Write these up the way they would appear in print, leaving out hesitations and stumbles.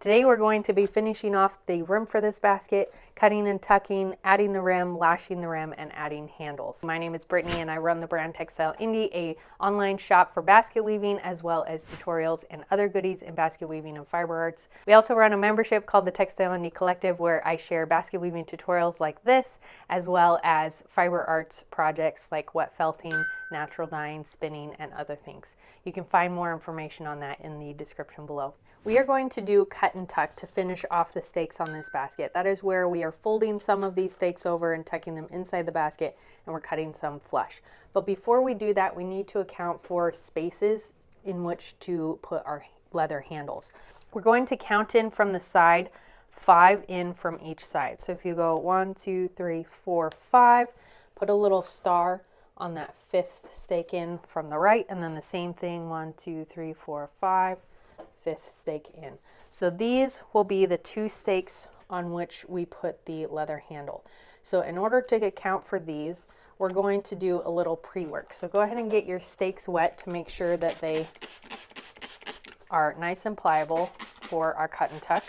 Today we're going to be finishing off the rim for this basket, cutting and tucking, adding the rim, lashing the rim, and adding handles. My name is Brittany and I run the brand Textile Indie, a online shop for basket weaving as well as tutorials and other goodies in basket weaving and fiber arts. We also run a membership called the Textile Indie Collective where I share basket weaving tutorials like this as well as fiber arts projects like wet felting, natural dyeing, spinning, and other things. You can find more information on that in the description below. We are going to do cut and tuck to finish off the stakes on this basket. That is where we are folding some of these stakes over and tucking them inside the basket, and we're cutting some flush. But before we do that, we need to account for spaces in which to put our leather handles. We're going to count in from the side, 5 in from each side. So if you go 1, 2, 3, 4, 5, put a little star on that 5th stake in from the right, and then the same thing, 1, 2, 3, 4, 5. 5th stake in. So these will be the 2 stakes on which we put the leather handle. So in order to account for these, we're going to do a little pre-work. So go ahead and get your stakes wet to make sure that they are nice and pliable for our cut and tuck.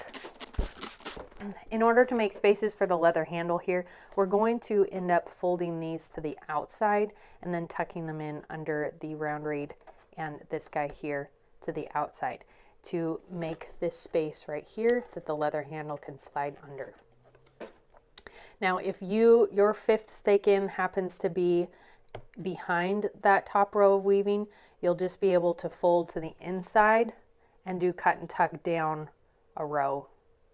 In order to make spaces for the leather handle here, we're going to end up folding these to the outside and then tucking them in under the round reed and this guy here to the outside, to make this space right here that the leather handle can slide under. Now if your 5th stake in happens to be behind that top row of weaving, you'll just be able to fold to the inside and do cut and tuck down a row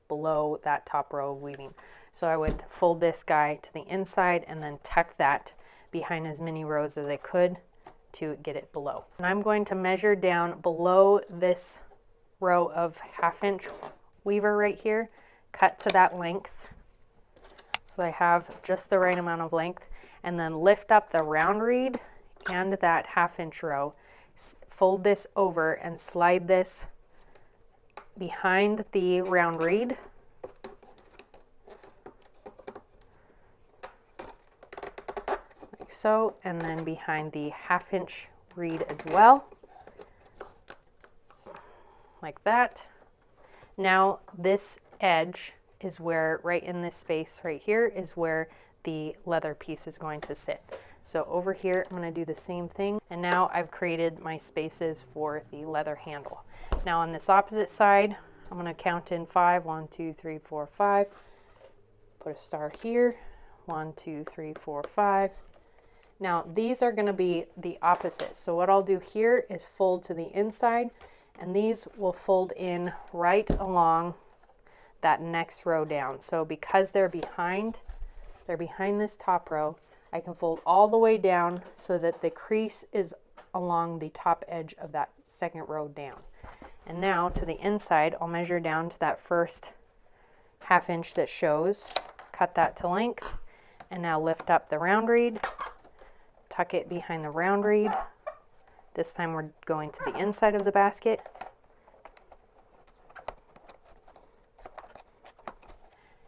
below that top row of weaving. So I would fold this guy to the inside and then tuck that behind as many rows as I could to get it below. And I'm going to measure down below this row of 1/2 inch weaver right here, cut to that length so I have just the right amount of length, and then lift up the round reed and that 1/2 inch row, fold this over and slide this behind the round reed like so, and then behind the 1/2 inch reed as well, like that. Now this edge is where, right in this space right here, is where the leather piece is going to sit. So over here I'm going to do the same thing, and now I've created my spaces for the leather handle. Now on this opposite side, I'm going to count in 5, 1, 2, 3, 4, 5, put a star here, 1, 2, 3, 4, 5. Now these are going to be the opposite. So what I'll do here is fold to the inside, and these will fold in right along that next row down. So because they're behind this top row, I can fold all the way down so that the crease is along the top edge of that 2nd row down. And now to the inside, I'll measure down to that first 1/2 inch that shows, cut that to length, and now lift up the round reed, tuck it behind the round reed. This time we're going to the inside of the basket.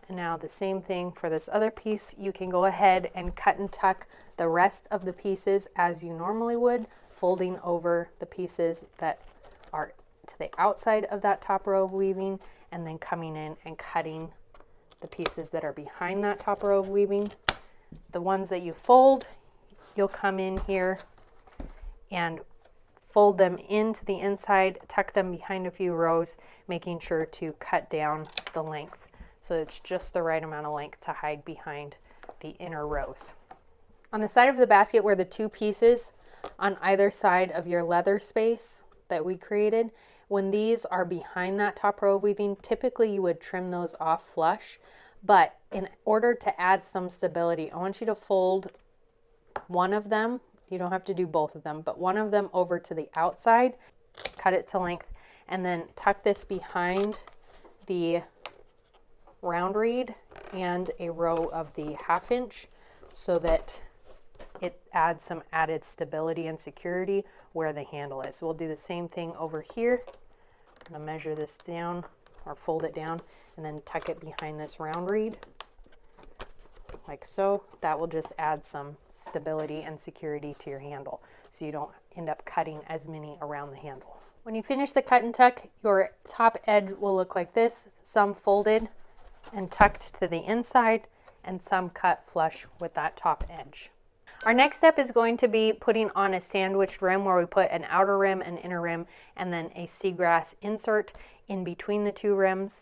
And now the same thing for this other piece. You can go ahead and cut and tuck the rest of the pieces as you normally would, folding over the pieces that are to the outside of that top row of weaving, and then coming in and cutting the pieces that are behind that top row of weaving. The ones that you fold, you'll come in here and fold them into the inside, tuck them behind a few rows, making sure to cut down the length so it's just the right amount of length to hide behind the inner rows. On the side of the basket where the 2 pieces on either side of your leather space that we created, when these are behind that top row of weaving, typically you would trim those off flush, but in order to add some stability, I want you to fold one of them. You don't have to do both of them, but one of them over to the outside, cut it to length, and then tuck this behind the round reed and a row of the 1/2 inch so that it adds some added stability and security where the handle is. So we'll do the same thing over here. I'm going to measure this down or fold it down and then tuck it behind this round reed like so. That will just add some stability and security to your handle so you don't end up cutting as many around the handle. When you finish the cut and tuck, your top edge will look like this, some folded and tucked to the inside and some cut flush with that top edge. Our next step is going to be putting on a sandwiched rim where we put an outer rim, an inner rim, and then a seagrass insert in between the two rims.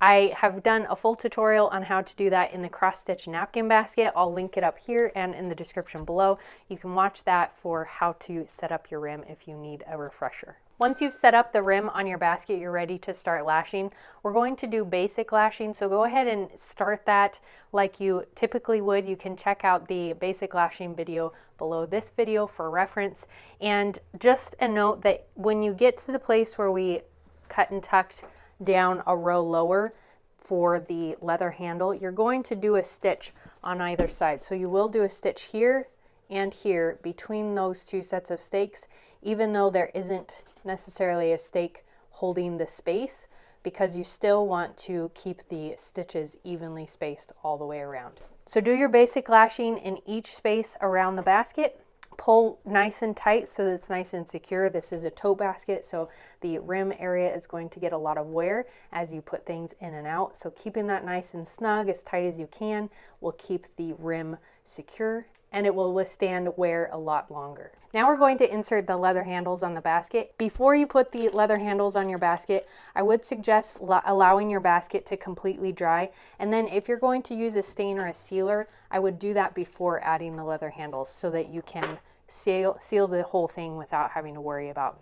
I have done a full tutorial on how to do that in the cross-stitch napkin basket. I'll link it up here and in the description below. You can watch that for how to set up your rim if you need a refresher. Once you've set up the rim on your basket, you're ready to start lashing. We're going to do basic lashing, so go ahead and start that like you typically would. You can check out the basic lashing video below this video for reference. And just a note that when you get to the place where we cut and tucked down a row lower for the leather handle, you're going to do a stitch on either side. So you will do a stitch here and here between those two sets of stakes, even though there isn't necessarily a stake holding the space, because you still want to keep the stitches evenly spaced all the way around. So do your basic lashing in each space around the basket. Pull nice and tight so that it's nice and secure. This is a tote basket, so the rim area is going to get a lot of wear as you put things in and out. So keeping that nice and snug, as tight as you can, will keep the rim secure and it will withstand wear a lot longer. Now we're going to insert the leather handles on the basket. Before you put the leather handles on your basket, I would suggest allowing your basket to completely dry. And then if you're going to use a stain or a sealer, I would do that before adding the leather handles so that you can seal the whole thing without having to worry about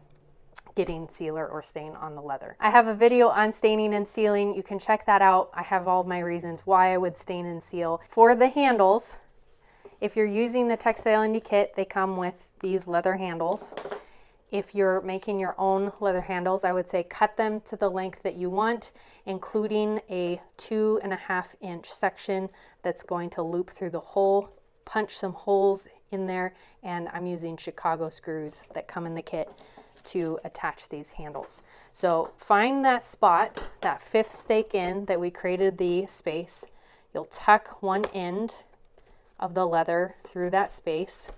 getting sealer or stain on the leather. I have a video on staining and sealing. You can check that out. I have all my reasons why I would stain and seal. For the handles, if you're using the Textile Indie kit, they come with these leather handles. If you're making your own leather handles, I would say cut them to the length that you want, including a 2.5 inch section that's going to loop through the hole. Punch some holes in there, and I'm using Chicago screws that come in the kit to attach these handles. So find that spot, that 5th stake in that we created the space. You'll tuck one end of the leather through that space,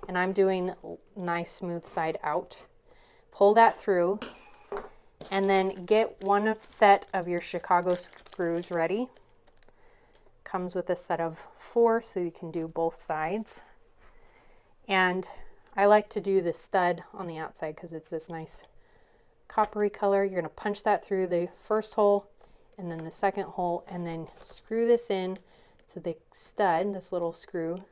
and I'm doing nice smooth side out. Pull that through, and then get one set of your Chicago screws ready. Comes with a set of 4, so you can do both sides. And I like to do the stud on the outside because it's this nice coppery color. You're going to punch that through the first hole and then the second hole, and then screw this in to the stud, this little screw.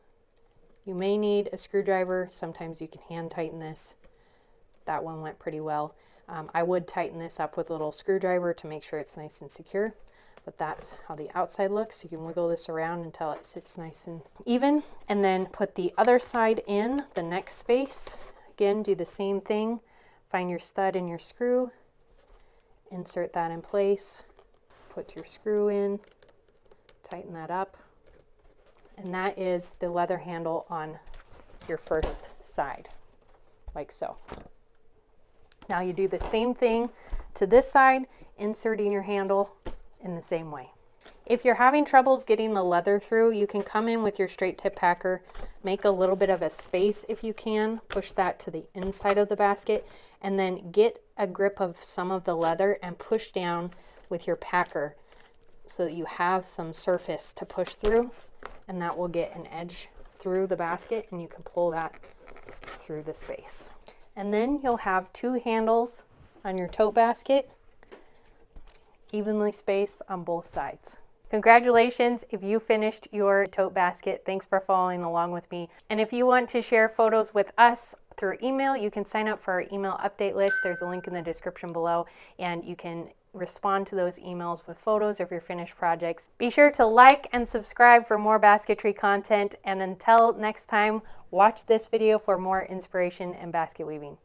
You may need a screwdriver. Sometimes you can hand tighten this. That one went pretty well. I would tighten this up with a little screwdriver to make sure it's nice and secure, but that's how the outside looks. You can wiggle this around until it sits nice and even, and then put the other side in the next space. Again, do the same thing. Find your stud and your screw, insert that in place, put your screw in, tighten that up. And that is the leather handle on your first side, like so. Now you do the same thing to this side, inserting your handle in the same way. If you're having troubles getting the leather through, you can come in with your straight tip packer, make a little bit of a space if you can, push that to the inside of the basket, and then get a grip of some of the leather and push down with your packer so that you have some surface to push through, and that will get an edge through the basket and you can pull that through the space. And then you'll have 2 handles on your tote basket, evenly spaced on both sides. Congratulations if you finished your tote basket. Thanks for following along with me. And if you want to share photos with us through email, you can sign up for our email update list. There's a link in the description below, and you can respond to those emails with photos of your finished projects. Be sure to like and subscribe for more basketry content, and until next time, watch this video for more inspiration in basket weaving.